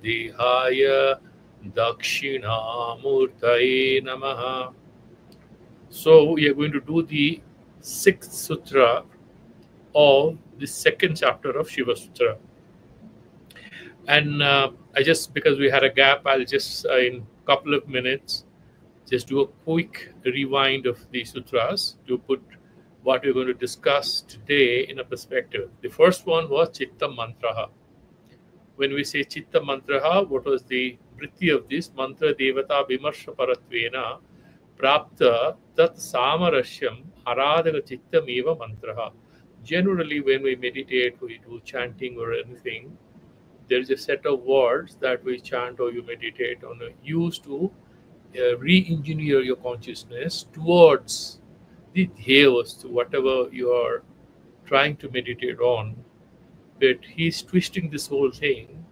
Dehaya Dakshinamurtaye Namaha. So we are going to do the sixth sutra of the second chapter of Shiva Sutra. And I just, because we had a gap, I'll just, in a couple of minutes, just do a quick rewind of the sutras to put what we're going to discuss today in a perspective. The first one was Chitta Mantraha. When we say Chitta Mantraha, what was the vritti of this? Mantra Devata Vimarsha Paratvena Prapta Tat Samarashyam Aradhaga Chittam Eva Mantraha. Generally, when we meditate, we do chanting or anything, there is a set of words that we chant or you meditate on, used to re-engineer your consciousness towards the dhyayas, to whatever you are trying to meditate on. But he's twisting this whole thing.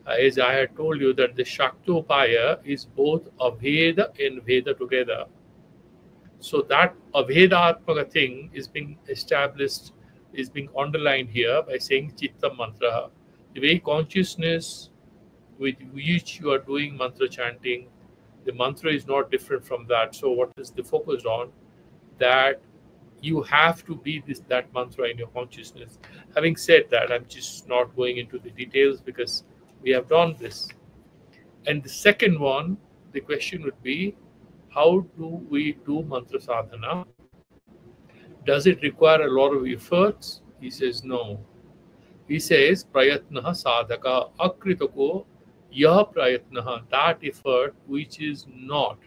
As I had told you, that the Shaktopaya is both Aveda and Veda together. So that Avedatmaka thing is being established, is being underlined here by saying Chitta Mantra. The way consciousness with which you are doing mantra chanting, the mantra is not different from that. So what is the focus on? That you have to be that mantra in your consciousness. Having said that, I'm just not going into the details because we have done this. And the second one, the question would be, how do we do mantra sadhana? Does it require a lot of efforts? He says no. He says prayatnaha sadhaka akritako yah prayatnaha, that effort which is not.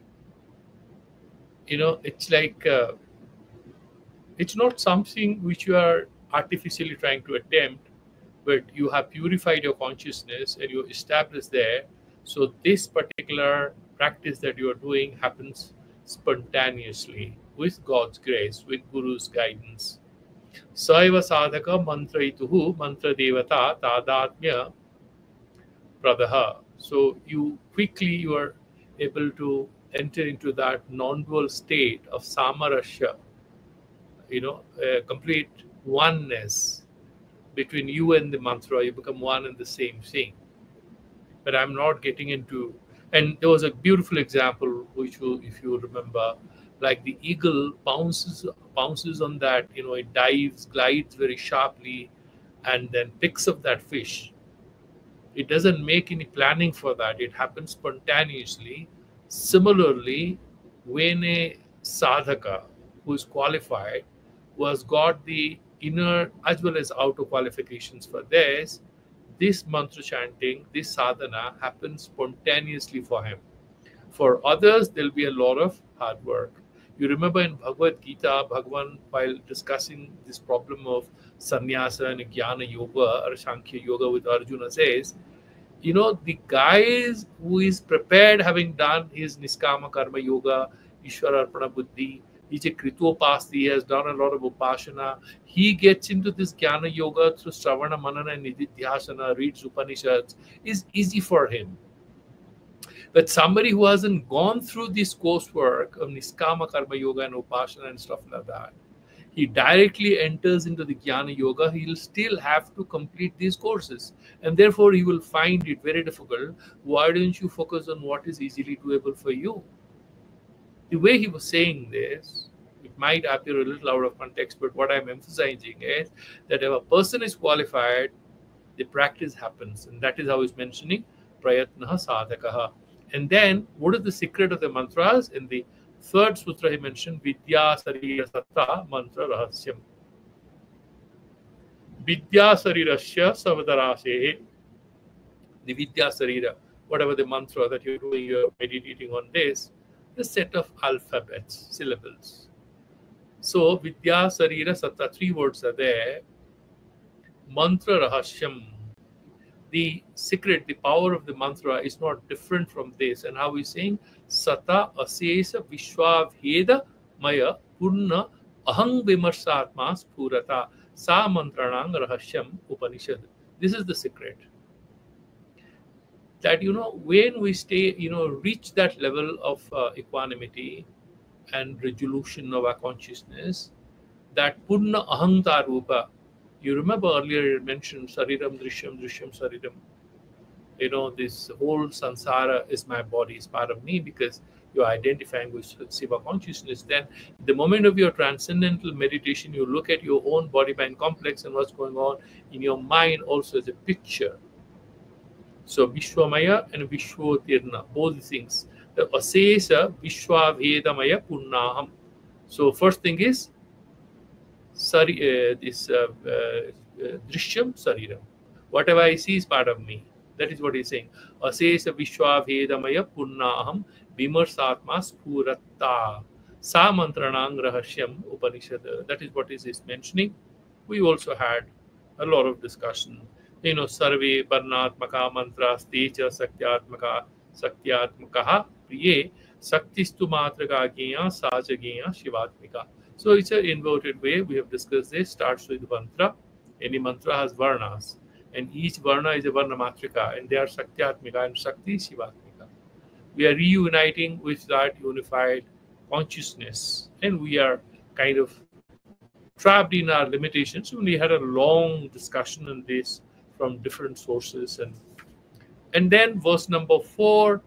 It's like it's not something which you are artificially trying to attempt, but you have purified your consciousness and you establish there. So this particular practice that you are doing happens spontaneously with God's grace, with Guru's guidance. Saiva sadhaka mantraituhu mantra devata tadatmya pradaha. So you are able to enter into that non-dual state of samarasya, complete oneness between you and the mantra. You become one and the same thing. But I'm not getting into, and there was a beautiful example which if you remember, like the eagle bounces on that, it dives, glides very sharply, and then picks up that fish. It doesn't make any planning for that. It happens spontaneously. Similarly, when a sadhaka who is qualified, who has got the inner as well as outer qualifications for this mantra chanting, this sadhana happens spontaneously for him. For others, there'll be a lot of hard work. You remember in Bhagavad Gita, Bhagavan, while discussing this problem of sannyasa and jnana yoga or sankhya yoga with Arjuna, says, the guy who is prepared, having done his niskama karma yoga, Ishvara Arpana Buddhi, he's a Kritopasti, he has done a lot of Upasana, he gets into this Jnana Yoga through Sravana, Manana and Nididhyasana, reads Upanishads, is easy for him. But somebody who hasn't gone through this coursework of Niskama Karma Yoga and Upasana and stuff like that, he directly enters into the Jnana Yoga, he will still have to complete these courses. And therefore, he will find it very difficult. Why don't you focus on what is easily doable for you? The way he was saying this, it might appear a little out of context, but what I'm emphasizing is that if a person is qualified, the practice happens. And that is how he's mentioning prayatnaha sadhakaha. And then, what is the secret of the mantras? In the third sutra, he mentioned Vidya Sarira Satta Mantra Rahasyam. Vidya Sarirasya Savadarasehe. The Vidya Sarira, whatever the mantra that you're doing, you're meditating on this, the set of alphabets, syllables. So, Vidya Sarira Satta, 3 words are there. Mantra Rahasyam. The secret, the power of the mantra is not different from this. And how he's saying, Sata Asesa Vishwavheda Maya Purna Ahang Vimarsatma Spurata Sa Mantranang Rahasyam Upanishad. This is the secret. That, when we reach that level of equanimity and resolution of our consciousness, that Purna Ahangta Rupa, You remember earlier I mentioned Sariram Drishyam, Drishyam Sariram. This whole samsara is my body, is part of me, because you're identifying with Siva consciousness. Then, the moment of your transcendental meditation, you look at your own body-mind complex and what's going on in your mind also as a picture. So, Vishwamaya and Vishwotirna, both things. The Asesa Vishwavedamaya Punnaham. So, first thing is Drishyam Sariram. Whatever I see is part of me. That is what he's saying. Asesa Vishwavedamaya Punnaham Vimarsatma Spuratta Sa Mantranang Rahashyam Upanishad. That is what is mentioning. We also had a lot of discussion. Sarve Varnatmaka Mantras Techa Sakyatmakaha Priye Saktistu Matraka Gya Sajageya Shivatmika. So it's an inverted way. We have discussed this. Starts with mantra. Any mantra has varnas, and each varna is a varna matrika, and they are Sakyatmika and Shakti Shivatmika. We are reuniting with that unified consciousness, and we are kind of trapped in our limitations. We had a long discussion on this from different sources, and then verse number 4.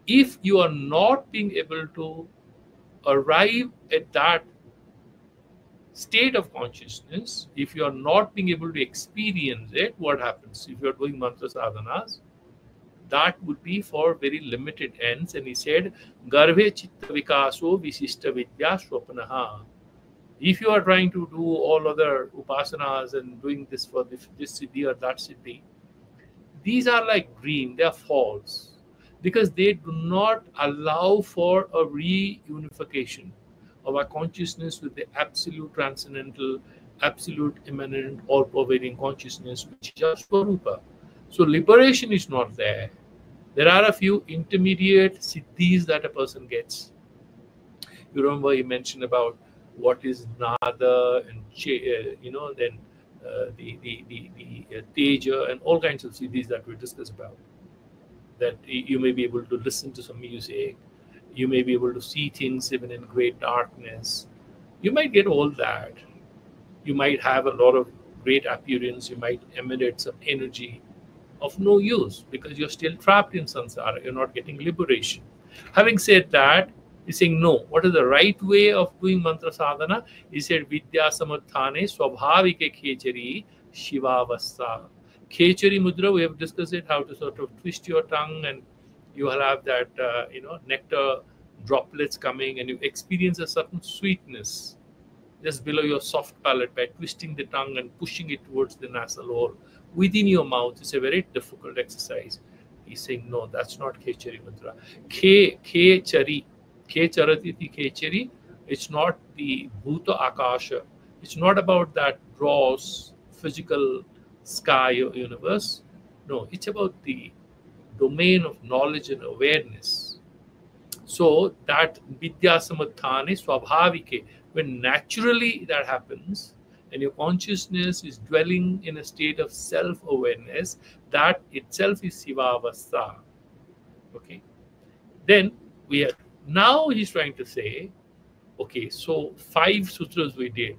If you are not being able to arrive at that state of consciousness, if you are not being able to experience it, what happens? If you are doing mantra sadhanas, that would be for very limited ends. And he said, Garve chitta vikaso visishta vidya swapnaha. If you are trying to do all other upasanas and doing this for this siddhi or that siddhi, these are like dream, they are false, because they do not allow for a reunification of our consciousness with the absolute transcendental, absolute immanent, all-pervading consciousness, which is our Swarupa. So liberation is not there. There are a few intermediate siddhis that a person gets. You remember he mentioned about what is Nada and then the Teja and all kinds of siddhis that we discussed about. That you may be able to listen to some music, you may be able to see things even in great darkness. You might get all that. You might have a lot of great appearance. You might emanate some energy of no use because you're still trapped in samsara. You're not getting liberation. Having said that, he's saying no. What is the right way of doing mantra sadhana? He said vidya samadhane swabhavike khechari shivavastha. Khechari mudra, we have discussed it, how to sort of twist your tongue and you will have that nectar droplets coming and you experience a certain sweetness just below your soft palate by twisting the tongue and pushing it towards the nasal hole within your mouth. It's a very difficult exercise. He's saying no, that's not Khechari mudra. Khechari charatiti khechari. It's not the bhuta akasha. It's not about that gross physical sky or universe. No, it's about the domain of knowledge and awareness. So that vidya samadhane swabhavike, when naturally that happens and your consciousness is dwelling in a state of self-awareness, that itself is Sivavastha. Okay. Then now he's trying to say, okay, so 5 sutras we did.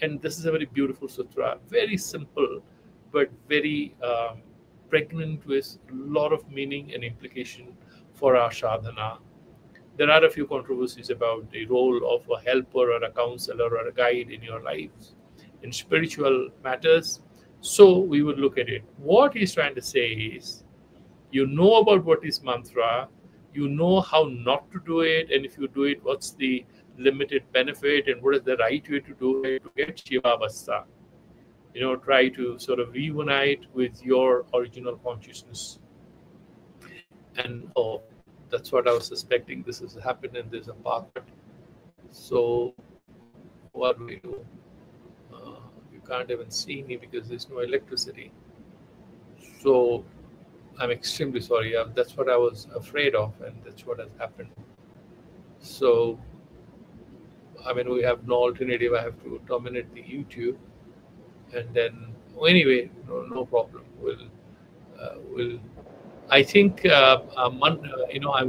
And this is a very beautiful sutra, very simple, but very pregnant with a lot of meaning and implication for our sadhana. There are a few controversies about the role of a helper or a counselor or a guide in your lives in spiritual matters. So we would look at it. What he's trying to say is, you know about what is mantra, you know how not to do it, and if you do it, what's the limited benefit and what is the right way to do it to get Shivavastha. Try to sort of reunite with your original consciousness. And that's what I was suspecting. This has happened and there's a path. So what do we do? You can't even see me because there's no electricity. So I'm extremely sorry. That's what I was afraid of, and that's what has happened. So, we have no alternative. I have to terminate the YouTube. And then, anyway, no problem. We'll. I think I'm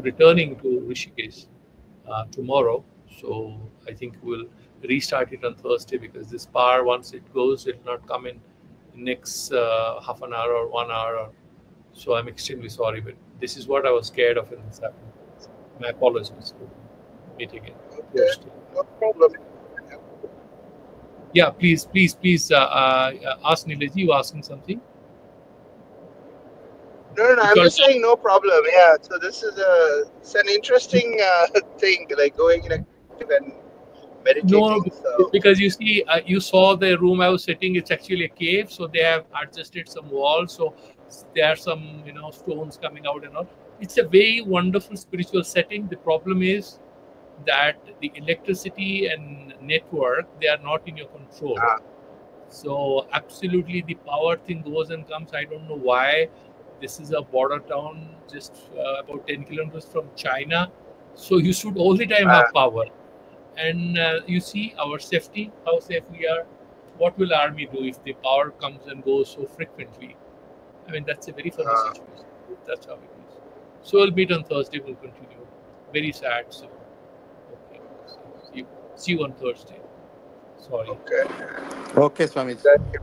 returning to Rishikesh tomorrow, so I think we'll restart it on Thursday, because this power, once it goes, it will not come in next half an hour or 1 hour. So I'm extremely sorry, but this is what I was scared of in this happened. My apologies. Meet again. Okay, no problem. Yeah, please ask Nilesh. You asking something? No, I'm Because just saying no problem. Yeah, so this is it's an interesting thing, like going in a cave and no, meditating. So because you see, you saw the room I was sitting. It's actually a cave, so they have adjusted some walls. So there are some, stones coming out and all. It's a very wonderful spiritual setting. The problem is that the electricity and network, they are not in your control. ah, So absolutely, the power thing goes and comes. I don't know why. This is a border town, just about 10 kilometers from China. So you should all the time ah, have power. And you see our safety, how safe we are. What will army do if the power comes and goes so frequently? I mean, that's a very funny ah, situation. That's how it is. So we'll meet on Thursday. We'll continue. Very sad. So, okay. So see you on Thursday. Sorry. okay. Okay, Swami. Thank you.